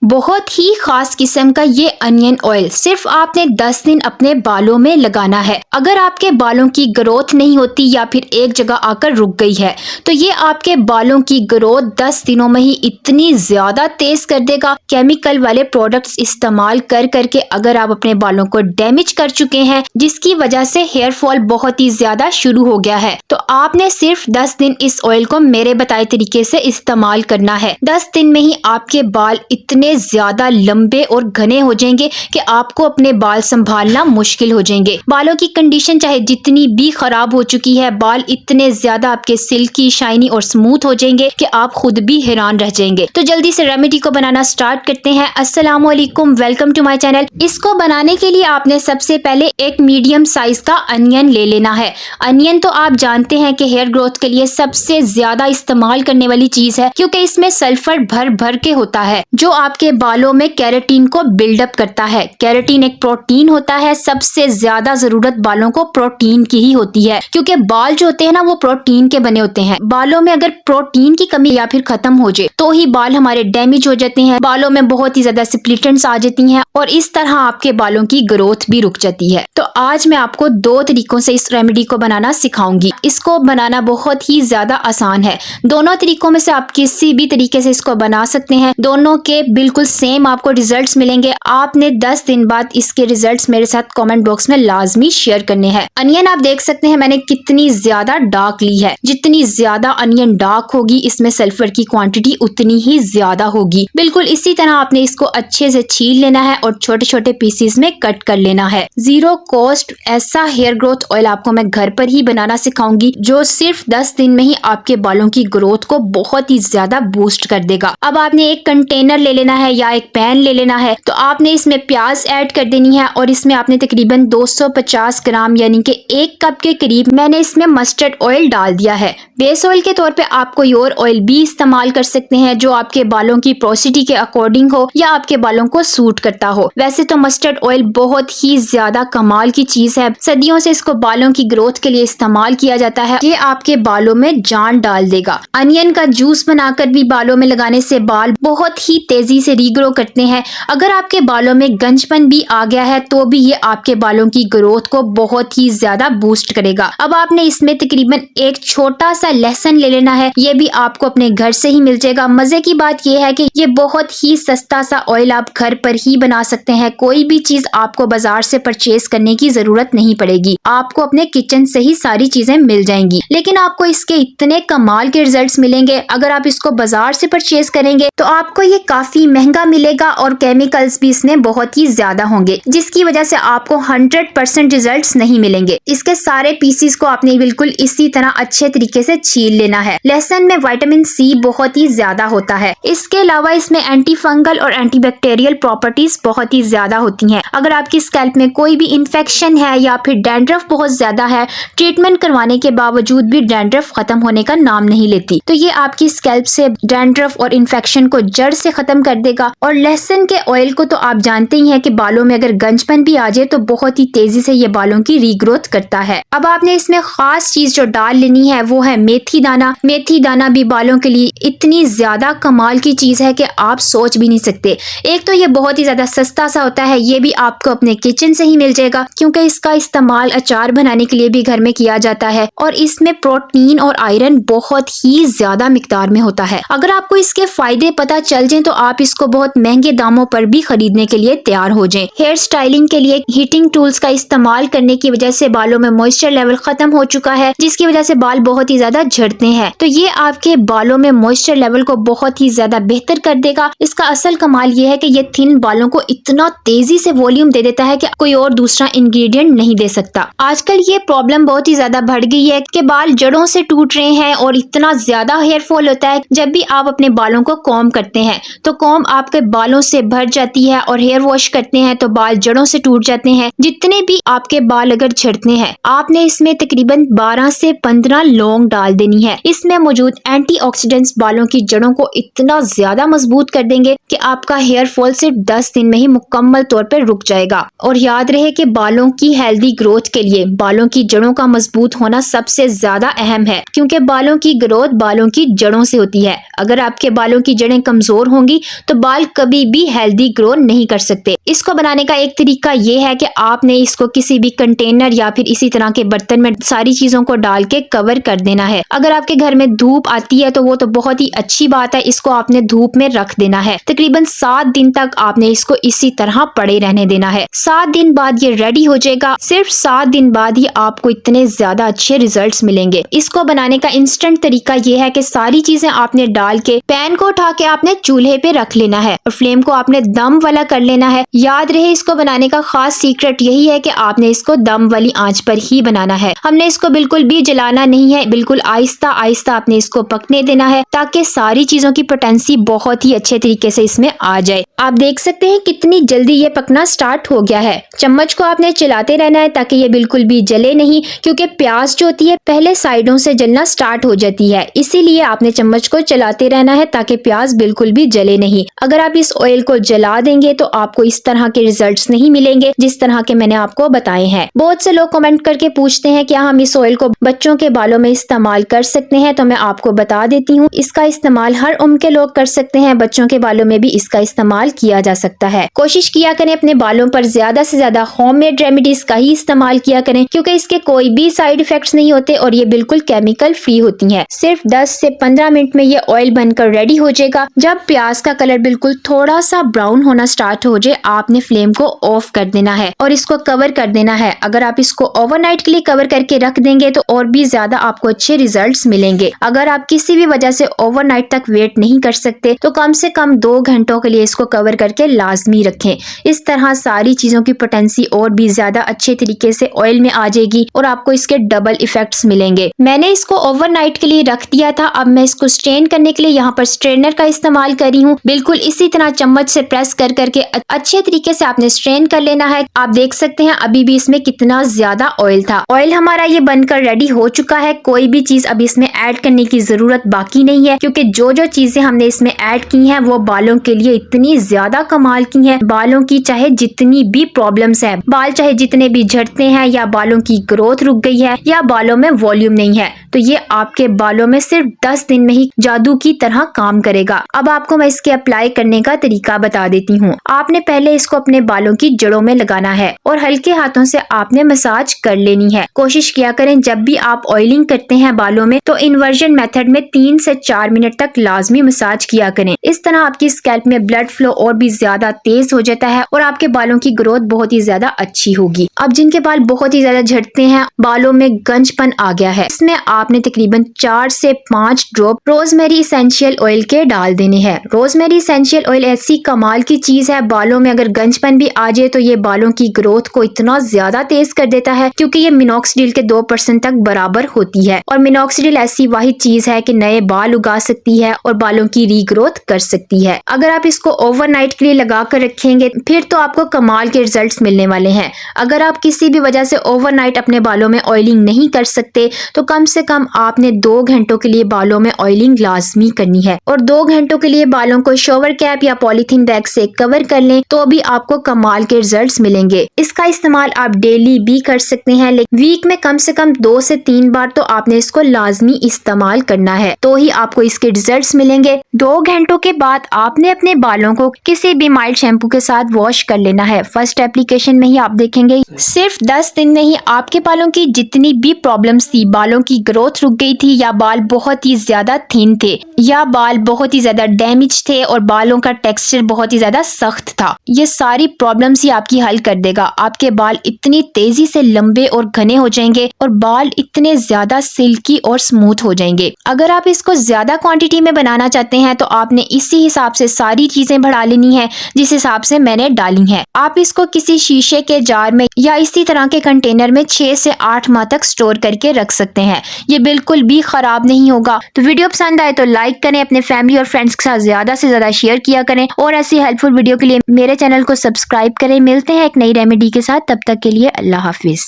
बहुत ही खास किस्म का ये अनियन ऑयल सिर्फ आपने 10 दिन अपने बालों में लगाना है। अगर आपके बालों की ग्रोथ नहीं होती या फिर एक जगह आकर रुक गई है तो ये आपके बालों की ग्रोथ 10 दिनों में ही इतनी ज्यादा तेज कर देगा। केमिकल वाले प्रोडक्ट्स इस्तेमाल कर करके अगर आप अपने बालों को डैमेज कर चुके हैं जिसकी वजह से हेयर फॉल बहुत ही ज्यादा शुरू हो गया है तो आपने सिर्फ 10 दिन इस ऑयल को मेरे बताए तरीके से इस्तेमाल करना है। 10 दिन में ही आपके बाल इतने ज्यादा लंबे और घने हो जाएंगे कि आपको अपने बाल संभालना मुश्किल हो जाएंगे। बालों की कंडीशन चाहे जितनी भी खराब हो चुकी है, बाल इतने ज्यादा आपके सिल्की, शाइनी और स्मूथ हो जाएंगे कि आप खुद भी हैरान रह जाएंगे। तो जल्दी से रेमेडी को बनाना स्टार्ट करते हैं। अस्सलाम वालेकुम, वेलकम टू माय चैनल। इसको बनाने के लिए आपने सबसे पहले एक मीडियम साइज का अनियन ले लेना है। अनियन तो आप जानते हैं कि हेयर ग्रोथ के लिए सबसे ज्यादा इस्तेमाल करने वाली चीज है क्योंकि इसमें सल्फर भर भर के होता है जो आपके बालों में केराटिन को बिल्डअप करता है। केराटिन एक प्रोटीन होता है, सबसे ज्यादा जरूरत बालों को प्रोटीन की ही होती है क्योंकि बाल जो होते हैं ना वो प्रोटीन के बने होते हैं। बालों में अगर प्रोटीन की कमी या फिर खत्म हो जाए तो ही बाल हमारे डैमेज हो जाते हैं, बालों में बहुत ही ज्यादा स्प्लिटेंट्स आ जाती हैं और इस तरह आपके बालों की ग्रोथ भी रुक जाती है। तो आज मैं आपको 2 तरीकों से इस रेमेडी को बनाना सिखाऊंगी। इसको बनाना बहुत ही ज्यादा आसान है। दोनों तरीकों में से आप किसी भी तरीके से इसको बना सकते हैं। दोनों के बिल्कुल सेम आपको रिजल्ट्स मिलेंगे। आपने 10 दिन बाद इसके रिजल्ट्स मेरे साथ कमेंट बॉक्स में लाजमी शेयर करने हैं। अनियन आप देख सकते हैं मैंने कितनी ज्यादा डार्क ली है। जितनी ज्यादा अनियन डार्क होगी इसमें सल्फर की क्वांटिटी उतनी ही ज्यादा होगी। बिल्कुल इसी तरह आपने इसको अच्छे से छील लेना है और छोटे छोटे पीसेस में कट कर लेना है। जीरो कॉस्ट ऐसा हेयर ग्रोथ ऑयल आपको मैं घर पर ही बनाना सिखाऊंगी जो सिर्फ 10 दिन में ही आपके बालों की ग्रोथ को बहुत ही ज्यादा बूस्ट कर देगा। अब आपने एक कंटेनर ले लेना है या एक पैन ले लेना है तो आपने इसमें प्याज ऐड कर देनी है और इसमें आपने तकरीबन 250 ग्राम यानी कि 1 कप के करीब मैंने इसमें मस्टर्ड ऑयल डाल दिया है। बेस ऑयल के तौर पे आप कोई और ऑयल भी इस्तेमाल कर सकते हैं जो आपके बालों की पोरोसिटी के अकॉर्डिंग हो या आपके बालों को सूट करता हो। वैसे तो मस्टर्ड ऑयल बहुत ही ज्यादा कमाल की चीज है, सदियों से इसको बालों की ग्रोथ के लिए इस्तेमाल किया जाता है। ये आपके बालों में जान डाल देगा। अनियन का जूस बनाकर भी बालों में लगाने से बाल बहुत ही तेजी से रीग्रो करते हैं। अगर आपके बालों में गंजपन भी आ गया है तो भी ये आपके बालों की ग्रोथ को बहुत ही ज्यादा बूस्ट करेगा। अब आपने इसमें तकरीबन एक छोटा सा लहसुन ले लेना है। ये भी आपको अपने घर से ही मिल जाएगा। मजे की बात यह है कि ये बहुत ही सस्ता सा ऑयल आप घर पर ही बना सकते हैं। कोई भी चीज आपको बाजार से परचेज करने की जरूरत नहीं पड़ेगी। आपको अपने किचन से ही सारी चीजें मिल जाएंगी। लेकिन आपको इसके इतने कमाल के रिजल्ट्स मिलेंगे। अगर आप इसको बाजार से परचेज करेंगे तो आपको ये काफी महंगा मिलेगा और केमिकल्स भी इसमें बहुत ही ज्यादा होंगे जिसकी वजह से आपको 100% रिजल्ट्स नहीं मिलेंगे। इसके सारे पीसेस को आपने बिल्कुल इसी तरह अच्छे तरीके से छील लेना है। लहसुन में विटामिन सी बहुत ही ज्यादा होता है। इसके अलावा इसमें एंटी फंगल और एंटीबैक्टीरियल प्रॉपर्टीज बहुत ही ज्यादा होती हैं। अगर आपकी स्कैल्प में कोई भी इन्फेक्शन है या फिर डैंड्रफ बहुत ज्यादा है, ट्रीटमेंट करवाने के बावजूद भी डैंड्रफ खत्म होने का नाम नहीं लेती, तो ये आपकी स्कैल्प से डैंड्रफ और इन्फेक्शन को जड़ से खत्म कर देगा। और लहसुन के ऑयल को तो आप जानते ही हैं कि बालों में अगर गंजपन भी आ जाए तो बहुत ही तेजी से ये बालों की रीग्रोथ करता है। अब आपने इसमें खास चीज जो डाल लेनी है वो है मेथी दाना। मेथी दाना भी बालों के लिए इतनी ज्यादा कमाल की चीज है कि आप सोच भी नहीं सकते। एक तो ये बहुत ही ज्यादा सस्ता सा होता है, ये भी आपको अपने किचन से ही मिल जाएगा क्योंकि इसका इस्तेमाल अचार बनाने के लिए भी घर में किया जाता है और इसमें प्रोटीन और आयरन बहुत ही ज्यादा मिकदार में होता है। अगर आपको इसके फायदे पता चल जाए तो आप इसको बहुत महंगे दामों पर भी खरीदने के लिए तैयार हो जाएं। हेयर स्टाइलिंग के लिए हीटिंग टूल्स का इस्तेमाल करने की वजह से बालों में मॉइस्चर लेवल खत्म हो चुका है जिसकी वजह से बाल बहुत ही ज्यादा झड़ते हैं। तो ये आपके बालों में मॉइस्चर लेवल को बहुत ही ज्यादा बेहतर कर देगा। इसका असल कमाल ये है कि ये थिन बालों को इतना तेजी से वॉल्यूम दे देता है कि कोई और दूसरा इंग्रेडिएंट नहीं दे सकता। आजकल ये प्रॉब्लम बहुत ही ज्यादा बढ़ गई है कि बाल जड़ों से टूट रहे हैं और इतना ज्यादा हेयर फॉल होता है। जब भी आप अपने बालों को कॉम्ब करते हैं तो कॉम्ब आपके बालों से भर जाती है और हेयर वॉश करते हैं तो बाल जड़ों से टूट जाते हैं। जितने भी आपके बाल अगर झड़ते हैं आपने इसमें तकरीबन 12 से 15 लौंग डाल देनी है। इसमें मौजूद एंटीऑक्सीडेंट्स बालों की जड़ों को इतना ज्यादा मजबूत कर देंगे कि आपका हेयर फॉल सिर्फ 10 दिन में ही मुकम्मल तौर पर रुक जाएगा। और याद रहे कि बालों की हेल्दी ग्रोथ के लिए बालों की जड़ों का मजबूत होना सबसे ज्यादा अहम है क्योंकि बालों की ग्रोथ बालों की जड़ों से होती है। अगर आपके बालों की जड़ें कमजोर होंगी तो बाल कभी भी हेल्दी ग्रो नहीं कर सकते। इसको बनाने का एक तरीका ये है कि आपने इसको किसी भी कंटेनर या फिर इसी तरह के बर्तन में सारी चीजों को डाल के कवर कर देना है। अगर आपके घर में धूप आती है तो वो तो बहुत ही अच्छी बात है, इसको आपने धूप में रख देना है। तकरीबन 7 दिन तक आपने इसको इसी तरह पड़े रहने देना है। 7 दिन बाद ये रेडी हो जाएगा। सिर्फ 7 दिन बाद ही आपको इतने ज्यादा अच्छे रिजल्ट्स मिलेंगे। इसको बनाने का इंस्टेंट तरीका ये है कि सारी चीजें आपने डाल के पैन को उठा के आपने चूल्हे पे रख लेना है और फ्लेम को आपने दम वाला कर लेना है। याद रहे इसको बनाने का खास सीक्रेट यही है कि आपने इसको दम वाली आंच पर ही बनाना है। हमने इसको बिल्कुल भी जलाना नहीं है, बिल्कुल आहिस्ता आहिस्ता आपने इसको पकने देना है ताकि सारी चीजों की पोटेंसी बहुत ही अच्छे तरीके से इसमें आ जाए। आप देख सकते हैं कितनी जल्दी ये पकना स्टार्ट हो गया है। चम्मच को आपने चलाते रहना है ताकि ये बिल्कुल भी जले नहीं, क्योंकि प्याज जो होती है पहले साइडों से जलना स्टार्ट हो जाती है, इसीलिए आपने चम्मच को चलाते रहना है ताकि प्याज बिल्कुल भी जले नहीं। अगर आप इस ऑयल को जला देंगे तो आपको इस तरह के रिजल्ट्स नहीं मिलेंगे जिस तरह के मैंने आपको बताए हैं। बहुत से लोग कमेंट करके पूछते हैं क्या हम इस ऑयल को बच्चों के बालों में इस्तेमाल कर सकते हैं, तो मैं आपको बता देती हूँ इसका इस्तेमाल हर उम्र के लोग कर सकते हैं। बच्चों के बालों में भी इसका इस्तेमाल किया जा सकता है। कोशिश किया करें अपने बालों पर ज्यादा से ज्यादा होममेड रेमेडीज का ही इस्तेमाल किया करें, क्योंकि इसके कोई भी साइड इफेक्ट्स नहीं होते और ये बिल्कुल केमिकल फ्री होती हैं। सिर्फ 10 से 15 मिनट में ये ऑयल बनकर रेडी हो जाएगा। जब प्याज का कलर बिल्कुल थोड़ा सा ब्राउन होना स्टार्ट हो जाए आपने फ्लेम को ऑफ कर देना है और इसको कवर कर देना है। अगर आप इसको ओवरनाइट के लिए कवर करके रख देंगे तो और भी ज्यादा आपको अच्छे रिजल्ट्स मिलेंगे। अगर आप किसी भी वजह से ओवरनाइट तक वेट नहीं कर सकते तो कम से कम 2 घंटों के लिए इसको कवर करके लाजमी रखें। इस तरह सारी चीजों की पोटेंसी और भी ज्यादा अच्छे तरीके से ऑयल में आ जाएगी और आपको इसके डबल इफेक्ट्स मिलेंगे। मैंने इसको ओवरनाइट के लिए रख दिया था। अब मैं इसको स्ट्रेन करने के लिए यहाँ पर स्ट्रेनर का इस्तेमाल करी हूँ। बिल्कुल इसी तरह चम्मच से प्रेस कर करके अच्छे तरीके से आपने स्ट्रेन कर लेना है। आप देख सकते हैं अभी भी इसमें कितना ज्यादा ऑयल था। ऑयल हमारा ये बनकर रेडी हो चुका है। कोई भी चीज अभी इसमें ऐड करने की जरूरत बाकी नहीं है, क्योंकि जो जो चीजें हमने इसमें ऐड की हैं वो बालों के लिए इतनी ज्यादा कमाल की हैं। बालों की चाहे जितनी भी प्रॉब्लम्स हैं, बाल चाहे जितने भी झड़ते हैं या बालों की ग्रोथ रुक गई है या बालों में वॉल्यूम नहीं है, तो ये आपके बालों में सिर्फ 10 दिन में ही जादू की तरह काम करेगा। अब आपको मैं इसके अप्लाई करने का तरीका बता देती हूँ। आपने पहले इसको अपने बालों की जड़ों में लगाना है और हल्के हाथों से आपने मसाज कर लेनी है। कोशिश किया करें जब भी आप ऑयलिंग करते हैं बालों में तो इन्वर्जन मेथड में 3 से 4 मिनट तक लाजमी मसाज किया करें। इस तरह आपकी स्कैल्प में ब्लड फ्लो और भी ज्यादा तेज हो जाता है और आपके बालों की ग्रोथ बहुत ही ज्यादा अच्छी होगी। अब जिनके बाल बहुत ही ज्यादा झड़ते हैं, बालों में गंजपन आ गया है, इसमें आपने तकरीबन 4 से 5 ड्रॉप रोजमेरी एसेंशियल ऑयल के डाल देने हैं। रोजमेरी एसेंशियल ऑयल ऐसी कमाल की चीज है, बालों में अगर गंजपन भी आ जाए तो ये बालों की ग्रोथ को इतना ज्यादा तेज कर देता है, क्योंकि ये मिनॉक्सिडिल के 2% तक बराबर होती है। और मिनॉक्सिडिल ऐसी वाहिद चीज है कि नए बाल उगा सकती है और बालों की रीग्रोथ कर सकती है। अगर आप इसको ओवरनाइट के लिए लगा कर रखेंगे फिर तो आपको कमाल के रिजल्ट्स मिलने वाले हैं। अगर आप किसी भी वजह से ओवरनाइट अपने बालों में ऑयलिंग नहीं कर सकते तो कम से कम आपने 2 घंटों के लिए बालों में ऑयलिंग लाजमी करनी है और 2 घंटों के लिए बालों को शॉवर कैप या पॉलीथीन बैग से कवर कर लें तो भी आपको कमाल के रिजल्ट्स मिलेंगे। इसका इस्तेमाल आप डेली भी कर सकते हैं, लेकिन वीक में कम से कम 2 से 3 बार तो आपने इसको लाजमी इस्तेमाल करना है, तो ही आपको इसके रिजल्ट्स मिलेंगे। 2 घंटों के बाद आपने अपने बालों को किसी भी माइल्ड शैम्पू के साथ वॉश कर लेना है। फर्स्ट एप्लीकेशन में ही आप देखेंगे सिर्फ 10 दिन में ही आपके बालों की जितनी भी प्रॉब्लम्स थी, बालों की ग्रोथ रुक गई थी या बाल बहुत ही ज्यादा थिन थे या बाल बहुत ही ज्यादा डैमेज थे और बालों का टेक्सचर बहुत ही ज्यादा सख्त था, ये सारी प्रॉब्लम्स ही आपकी हल कर देगा। आपके बाल इतनी तेजी से लंबे और घने हो जाएंगे और बाल इतने ज्यादा सिल्की और स्मूथ हो जाएंगे। अगर आप इसको ज्यादा क्वांटिटी में बनाना चाहते हैं तो आपने इसी हिसाब से सारी चीजें बढ़ा लेनी है जिस हिसाब से मैंने डाली है। आप इसको किसी शीशे के जार में या इसी तरह के कंटेनर में 6 से 8 माह तक स्टोर करके रख सकते हैं, ये बिल्कुल भी खराब नहीं होगा। तो वीडियो पसंद आए तो लाइक करें, अपने फैमिली और फ्रेंड्स के साथ ज्यादा से ज्यादा शेयर किया करें और ऐसी हेल्पफुल वीडियो के लिए मेरे चैनल को सब्सक्राइब करें। मिलते हैं एक नई रेमेडी के साथ, तब तक के लिए अल्लाह हाफिज।